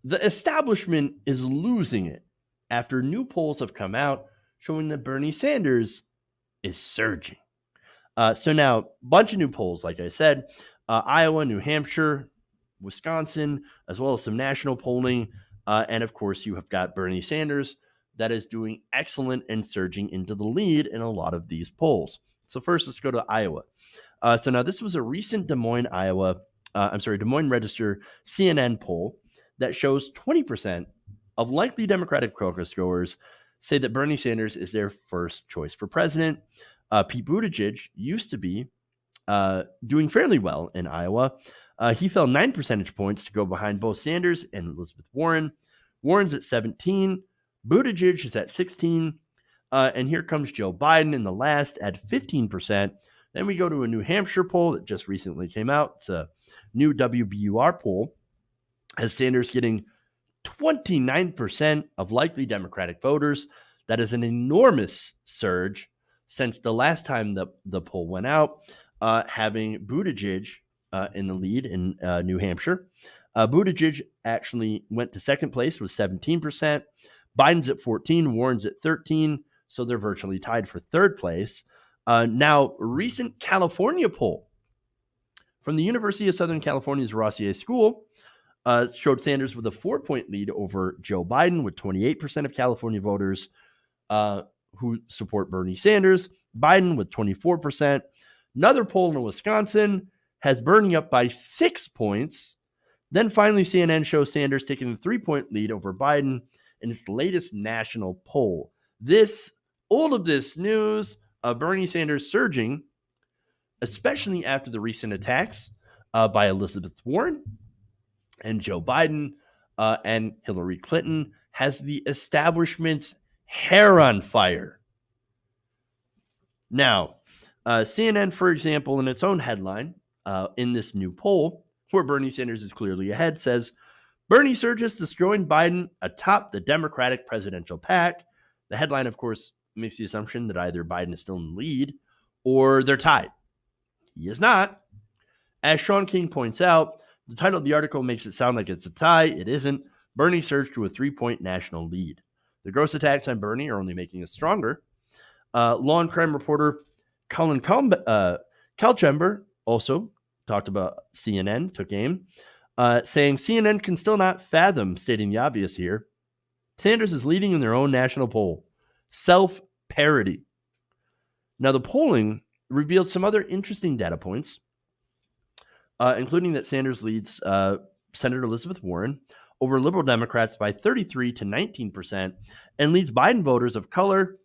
The establishment is losing it after new polls have come out showing that Bernie Sanders is surging. So now, a bunch of new polls, like I said, Iowa, New Hampshire, Wisconsin, as well as some national polling. And of course, you have got Bernie Sanders that is doing excellent and surging into the lead in a lot of these polls. So first, let's go to Iowa. So now this was a recent Des Moines Register CNN poll that shows 20% of likely Democratic caucus goers say that Bernie Sanders is their first choice for president. Pete Buttigieg used to be doing fairly well in Iowa. He fell 9 percentage points to go behind both Sanders and Elizabeth Warren. Warren's at 17. Buttigieg is at 16. And here comes Joe Biden in the last at 15%. Then we go to a New Hampshire poll that just recently came out. It's a new WBUR poll. Has Sanders getting 29% of likely Democratic voters. That is an enormous surge since the last time the poll went out, having Buttigieg in the lead in New Hampshire. Buttigieg actually went to second place with 17%. Biden's at 14, Warren's at 13, so they're virtually tied for third place. Now, recent California poll from the University of Southern California's Rossier School showed Sanders with a 4-point lead over Joe Biden, with 28% of California voters who support Bernie Sanders. Biden with 24%. Another poll in Wisconsin has Bernie up by 6 points. Then finally, CNN shows Sanders taking a 3-point lead over Biden in its latest national poll. All of this news of Bernie Sanders surging, especially after the recent attacks by Elizabeth Warren and Joe Biden and Hillary Clinton, has the establishment's hair on fire. Now, CNN, for example, in its own headline in this new poll, where Bernie Sanders is clearly ahead, says, Bernie surges destroying Biden atop the Democratic presidential pack. The headline, of course, makes the assumption that either Biden is still in the lead or they're tied. He is not. As Sean King points out, the title of the article makes it sound like it's a tie. It isn't. Bernie surged to a 3-point national lead. The gross attacks on Bernie are only making us stronger. Law and crime reporter Colin Kalchamber also talked about CNN, took aim, saying CNN can still not fathom stating the obvious here. Sanders is leading in their own national poll. Self-parody. Now, the polling revealed some other interesting data points, including that Sanders leads Senator Elizabeth Warren over liberal Democrats by 33 to 19%, and leads Biden with voters of color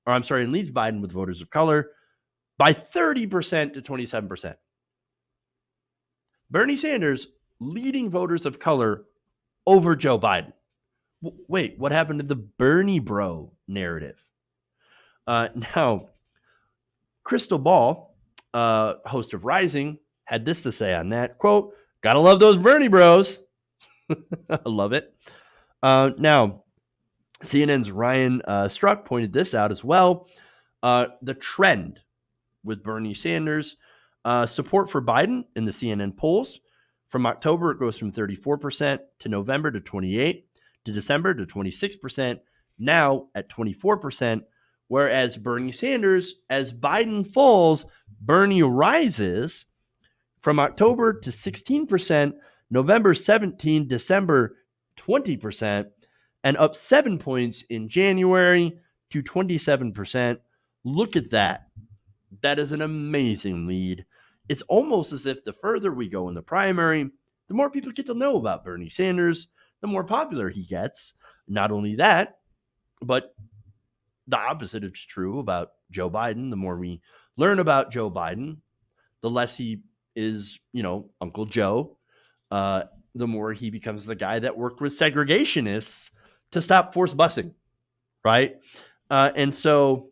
by 30% to 27%. Bernie Sanders leading voters of color over Joe Biden. Wait, what happened to the Bernie bro narrative? Now, Crystal Ball, host of Rising, had this to say on that, quote, "Gotta love those Bernie bros." I love it. Now, CNN's Ryan Struck pointed this out as well. The trend with Bernie Sanders, support for Biden in the CNN polls. From October, it goes from 34% to November to 28%, to December to 26%, now at 24%. Whereas Bernie Sanders, as Biden falls, Bernie rises from October to 16%, November 17%, December 20%, and up 7 points in January to 27%. Look at that. That is an amazing lead. It's almost as if the further we go in the primary, the more people get to know about Bernie Sanders, the more popular he gets. Not only that, but the opposite is true about Joe Biden. The more we learn about Joe Biden, the less he is, Uncle Joe. The more he becomes the guy that worked with segregationists to stop forced busing, right? And so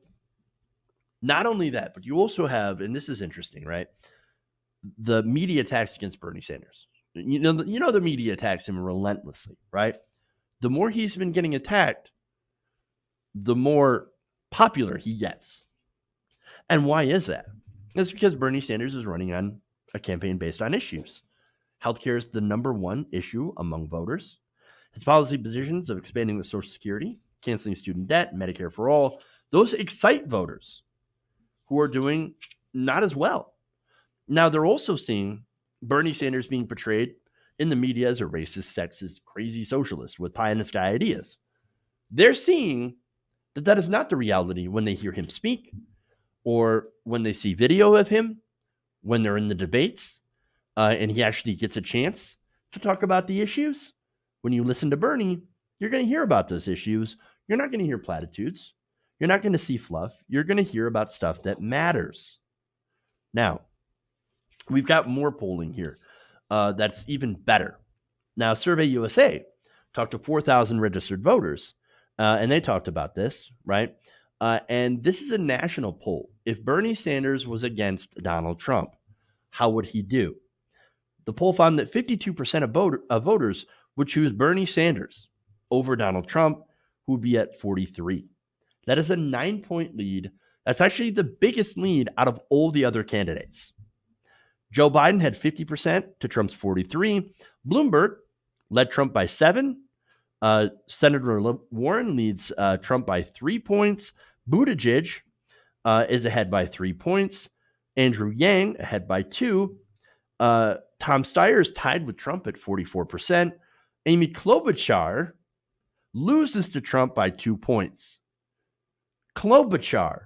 not only that, but you also have, and this is interesting, right? The media attacks against Bernie Sanders. The media attacks him relentlessly, right? The more he's been getting attacked, the more popular he gets. And why is that? It's because Bernie Sanders is running on a campaign based on issues. Healthcare is the number one issue among voters. His policy positions of expanding the Social Security, canceling student debt, Medicare for all, those excite voters who are doing not as well. Now, they're also seeing Bernie Sanders being portrayed in the media as a racist, sexist, crazy socialist with pie in the sky ideas. They're seeing that that is not the reality when they hear him speak or when they see video of him, when they're in the debates, and he actually gets a chance to talk about the issues. When you listen to Bernie, you're going to hear about those issues. You're not going to hear platitudes. You're not going to see fluff. You're going to hear about stuff that matters. Now, we've got more polling here that's even better. Now, Survey USA talked to 4,000 registered voters, and they talked about this, right? And this is a national poll. If Bernie Sanders was against Donald Trump, how would he do? The poll found that 52% of voters would choose Bernie Sanders over Donald Trump, who would be at 43. That is a 9-point lead. That's actually the biggest lead out of all the other candidates. Joe Biden had 50% to Trump's 43. Bloomberg led Trump by 7. Senator Warren leads Trump by 3 points. Buttigieg is ahead by 3 points. Andrew Yang ahead by 2. Tom Steyer is tied with Trump at 44%. Amy Klobuchar loses to Trump by 2 points. Klobuchar.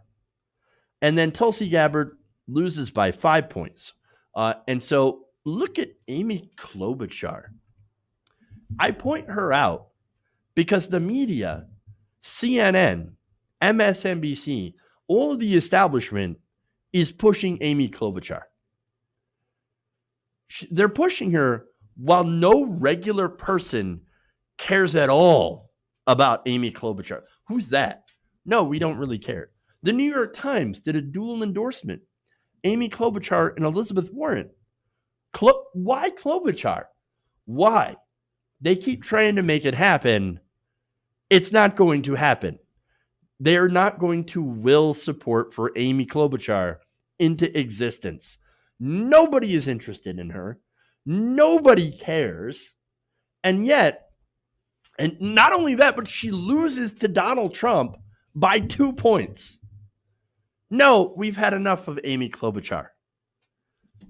And then Tulsi Gabbard loses by 5 points. And so look at Amy Klobuchar. I point her out because the media, CNN, MSNBC, all of the establishment is pushing Amy Klobuchar. They're pushing her while no regular person cares at all about Amy Klobuchar. Who's that? No, we don't really care. The New York Times did a dual endorsement. Amy Klobuchar and Elizabeth Warren. Why Klobuchar? Why? They keep trying to make it happen. It's not going to happen. They are not going to will support for Amy Klobuchar into existence. Nobody is interested in her. Nobody cares. And yet, and not only that, but she loses to Donald Trump by 2 points. No, we've had enough of Amy Klobuchar.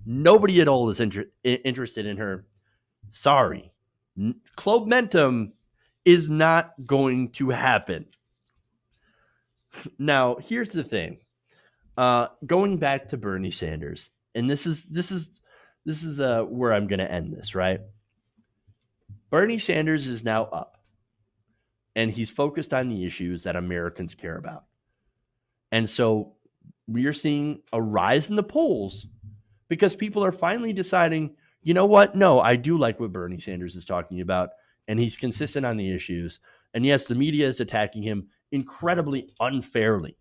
Nobody at all is interested in her. Sorry. Klobumentum is not going to happen. Now, here's the thing. Going back to Bernie Sanders, and this is where I'm going to end this, right? Bernie Sanders is now up, and he's focused on the issues that Americans care about. And so we are seeing a rise in the polls because people are finally deciding, you know what? No, I do like what Bernie Sanders is talking about, and he's consistent on the issues. And yes, the media is attacking him incredibly unfairly.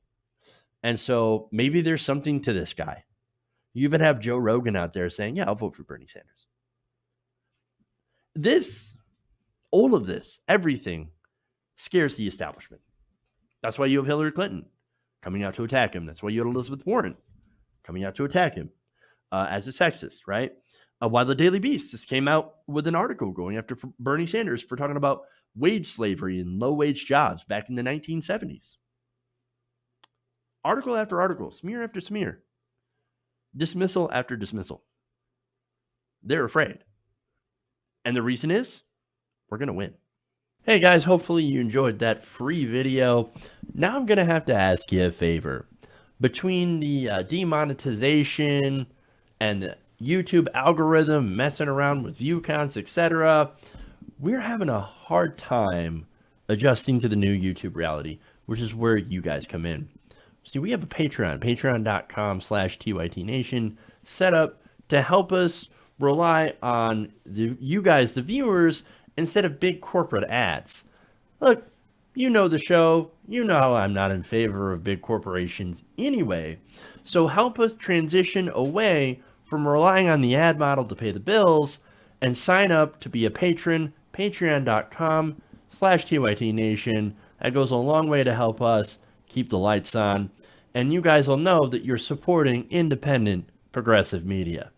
And so maybe there's something to this guy. You even have Joe Rogan out there saying, yeah, I'll vote for Bernie Sanders. All of this, everything scares the establishment. That's why you have Hillary Clinton coming out to attack him. That's why you have Elizabeth Warren coming out to attack him as a sexist, right? While the Daily Beast just came out with an article going after Bernie Sanders for talking about wage slavery and low-wage jobs back in the 1970s. Article after article, smear after smear, dismissal after dismissal. They're afraid. And the reason is, we're going to win. Hey guys, hopefully you enjoyed that free video. Now I'm going to have to ask you a favor. Between the demonetization and the YouTube algorithm messing around with view counts, etc., we're having a hard time adjusting to the new YouTube reality, which is where you guys come in. See, we have a Patreon, patreon.com/TYTNation, set up to help us rely on you guys, the viewers, instead of big corporate ads. Look, you know the show. You know I'm not in favor of big corporations anyway. So help us transition away from relying on the ad model to pay the bills and sign up to be a patron, patreon.com/TYTNation. That goes a long way to help us keep the lights on. And you guys will know that you're supporting independent progressive media.